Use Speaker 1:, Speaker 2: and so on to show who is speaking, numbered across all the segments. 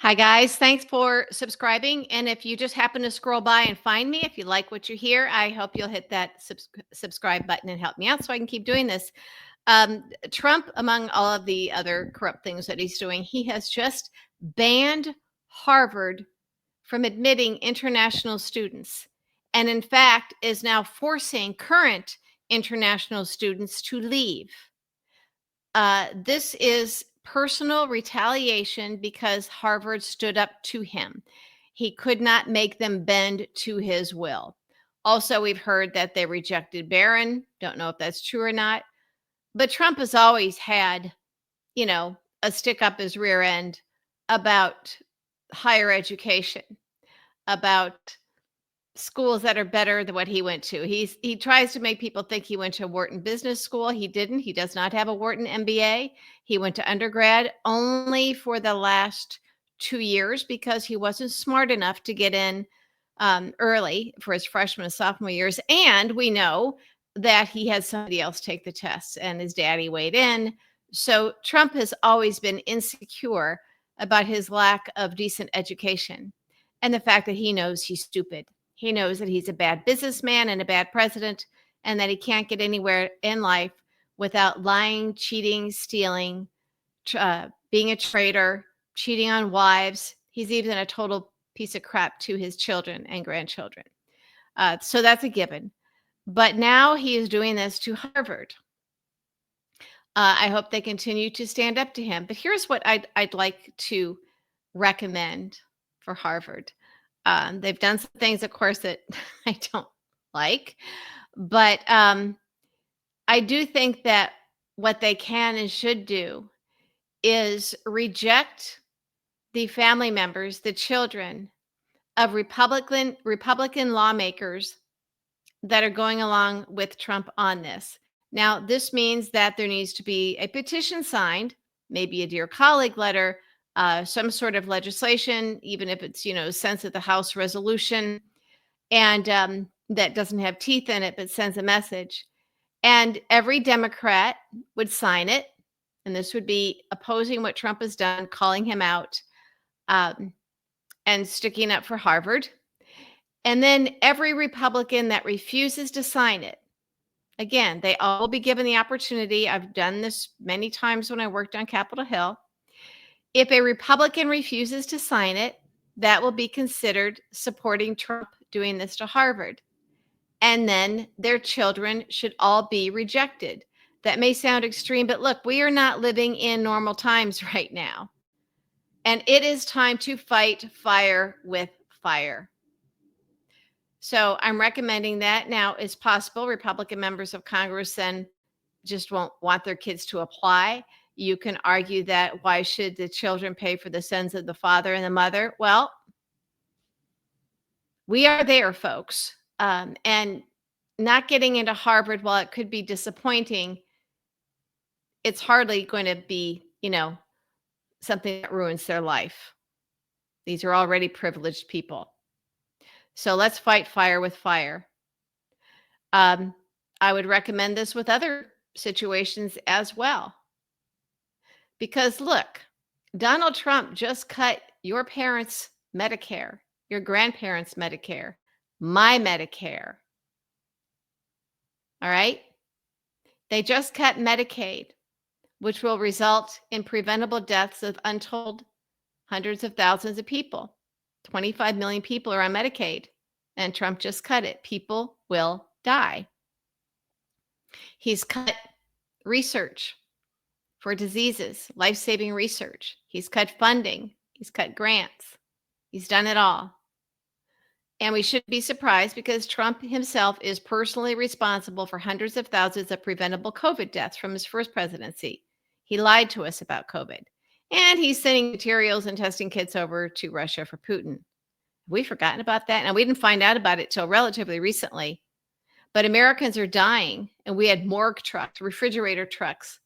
Speaker 1: Hi, guys. Thanks for subscribing. And if you just happen to scroll by and find me, if you like what you hear, I hope you'll hit that subscribe button and help me out so I can keep doing this. Trump, among all of the other corrupt things that he's doing, he has just banned Harvard from admitting international students. And in fact, is now forcing current international students to leave. This is personal retaliation because Harvard stood up to him. He could not make them bend to his will. Also, we've heard that they rejected Barron. Don't know if that's true or not. But Trump has always had, a stick up his rear end about higher education, about schools that are better than what he went to. He tries to make people think he went to Wharton Business School. He didn't. He does not have a Wharton MBA. He went to undergrad only for the last 2 years because he wasn't smart enough to get in early for his freshman and sophomore years. And we know that he had somebody else take the tests and his daddy weighed in. So Trump has always been insecure about his lack of decent education and the fact that he knows he's stupid. He knows that he's a bad businessman and a bad president, and that he can't get anywhere in life without lying, cheating, stealing, being a traitor, cheating on wives. He's even a total piece of crap to his children and grandchildren. So that's a given. But now he is doing this to Harvard. I hope they continue to stand up to him. But here's what I'd like to recommend for Harvard. They've done some things, of course, that I don't like, but I do think that what they can and should do is reject the family members, the children of Republican lawmakers that are going along with Trump on this. Now, this means that there needs to be a petition signed, maybe a dear colleague letter, some sort of legislation, even if it's, sense of the House resolution, and that doesn't have teeth in it, but sends a message. And every Democrat would sign it. And this would be opposing what Trump has done, calling him out, and sticking up for Harvard. And then every Republican that refuses to sign it, again, they all will be given the opportunity. I've done this many times when I worked on Capitol Hill. If a Republican refuses to sign it, that will be considered supporting Trump doing this to Harvard. And then their children should all be rejected. That may sound extreme, but look, we are not living in normal times right now. And it is time to fight fire with fire. So I'm recommending that. Now, it's possible Republican members of Congress then just won't want their kids to apply. You can argue that why should the children pay for the sins of the father and the mother? Well, we are there, folks. And not getting into Harvard, while it could be disappointing, it's hardly going to be, something that ruins their life. These are already privileged people. So let's fight fire with fire. I would recommend this with other situations as well. Because look, Donald Trump just cut your parents' Medicare, your grandparents' Medicare, my Medicare. All right? They just cut Medicaid, which will result in preventable deaths of untold hundreds of thousands of people. 25 million people are on Medicaid, and Trump just cut it. People will die. He's cut research for diseases, life-saving research. He's cut funding. He's cut grants. He's done it all. And we shouldn't be surprised because Trump himself is personally responsible for hundreds of thousands of preventable COVID deaths from his first presidency. He lied to us about COVID. And he's sending materials and testing kits over to Russia for Putin. Have we forgotten about that? Now, we didn't find out about it till relatively recently. But Americans are dying, and we had morgue trucks, refrigerator trucks,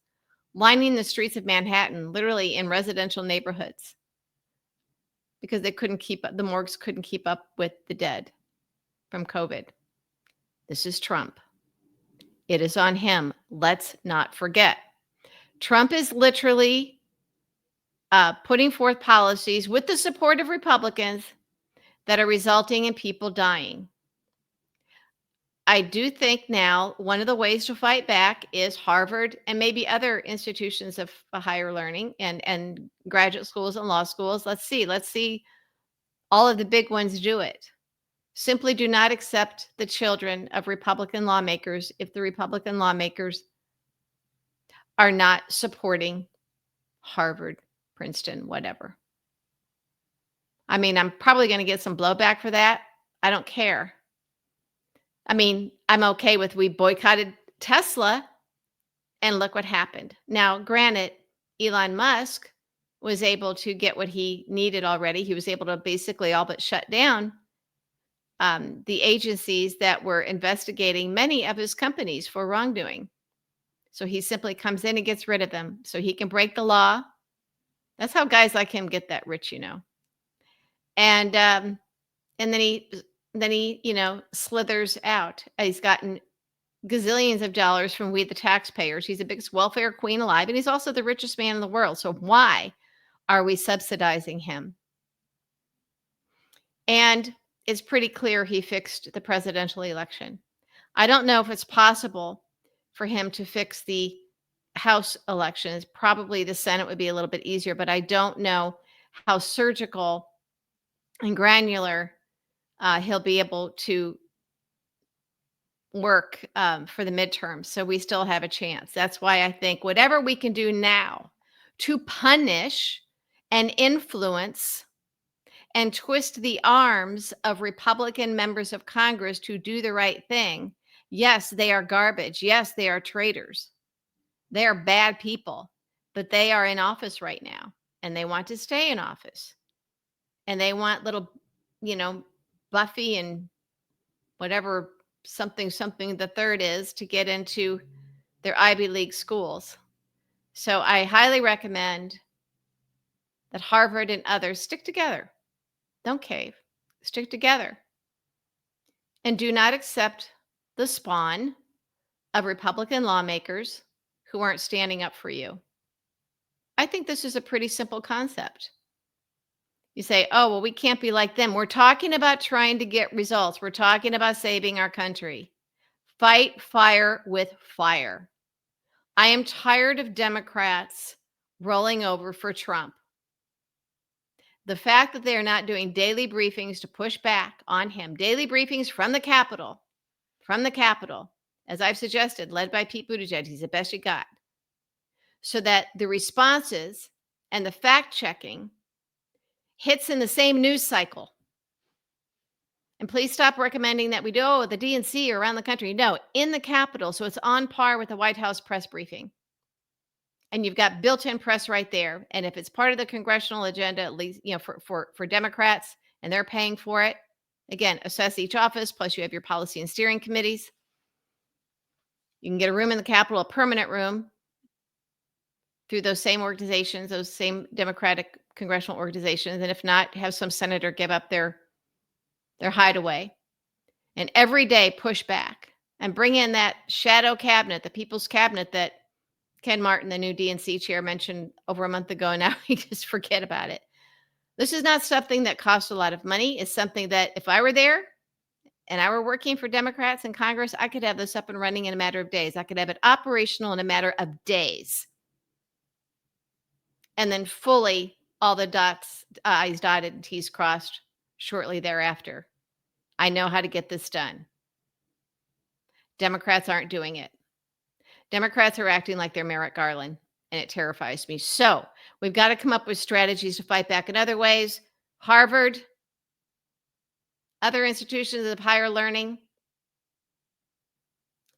Speaker 1: lining the streets of Manhattan, literally in residential neighborhoods, because they couldn't keep up, the morgues couldn't keep up with the dead from COVID. This is Trump. It is on him. Let's not forget. Trump is literally putting forth policies with the support of Republicans that are resulting in people dying. I do think now one of the ways to fight back is Harvard and maybe other institutions of higher learning and graduate schools and law schools. Let's see all of the big ones do it. Simply do not accept the children of Republican lawmakers if the Republican lawmakers are not supporting Harvard, Princeton, whatever. I mean, I'm probably going to get some blowback for that. I don't care. I mean, I'm okay with we boycotted Tesla and look what happened. Now, granted, Elon Musk was able to get what he needed already. He was able to basically all but shut down the agencies that were investigating many of his companies for wrongdoing. So he simply comes in and gets rid of them so he can break the law. That's how guys like him get that rich, And then he slithers out. He's gotten gazillions of dollars from we the taxpayers. He's the biggest welfare queen alive, and he's also the richest man in the world. So why are we subsidizing him? And it's pretty clear he fixed the presidential election. I don't know if it's possible for him to fix the House elections. Probably the Senate would be a little bit easier, but I don't know how surgical and granular he'll be able to work for the midterms. So we still have a chance. That's why I think whatever we can do now to punish and influence and twist the arms of Republican members of Congress to do the right thing. Yes, they are garbage. Yes, they are traitors. They are bad people, but they are in office right now and they want to stay in office. And they want little, Buffy and whatever something the third is to get into their Ivy League schools. So I highly recommend that Harvard and others stick together. Don't cave. Stick together. And do not accept the spawn of Republican lawmakers who aren't standing up for you. I think this is a pretty simple concept. You say, oh, well, we can't be like them. We're talking about trying to get results. We're talking about saving our country. Fight fire with fire. I am tired of Democrats rolling over for Trump. The fact that they are not doing daily briefings to push back on him, daily briefings from the Capitol, as I've suggested, led by Pete Buttigieg, he's the best you got, so that the responses and the fact checking hits in the same news cycle. And please stop recommending that we do the DNC around the country. No, in the Capitol, so it's on par with the White House press briefing. And you've got built-in press right there. And if it's part of the congressional agenda, at least, for Democrats, and they're paying for it, again, assess each office, plus you have your policy and steering committees. You can get a room in the Capitol, a permanent room, through those same organizations, those same Democratic congressional organizations. And if not, have some senator give up their hideaway. And every day push back and bring in that shadow cabinet, the people's cabinet that Ken Martin, the new DNC chair, mentioned over a month ago. Now we just forget about it. This is not something that costs a lot of money. It's something that if I were there and I were working for Democrats in Congress, I could have this up and running in a matter of days. I could have it operational in a matter of days. And then fully all the I's dotted and T's crossed shortly thereafter. I know how to get this done. Democrats aren't doing it. Democrats are acting like they're Merrick Garland, and it terrifies me. So we've got to come up with strategies to fight back in other ways. Harvard, other institutions of higher learning,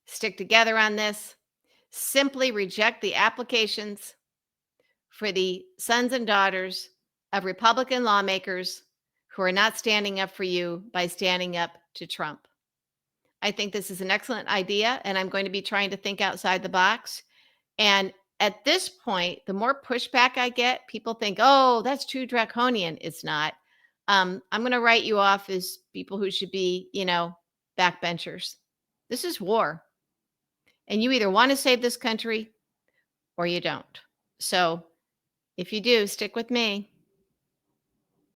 Speaker 1: stick together on this. Simply reject the applications for the sons and daughters of Republican lawmakers who are not standing up for you by standing up to Trump. I think this is an excellent idea, and I'm going to be trying to think outside the box. And at this point, the more pushback I get, people think, oh, that's too draconian. It's not. I'm going to write you off as people who should be, backbenchers. This is war. And you either want to save this country or you don't. So If you do, stick with me.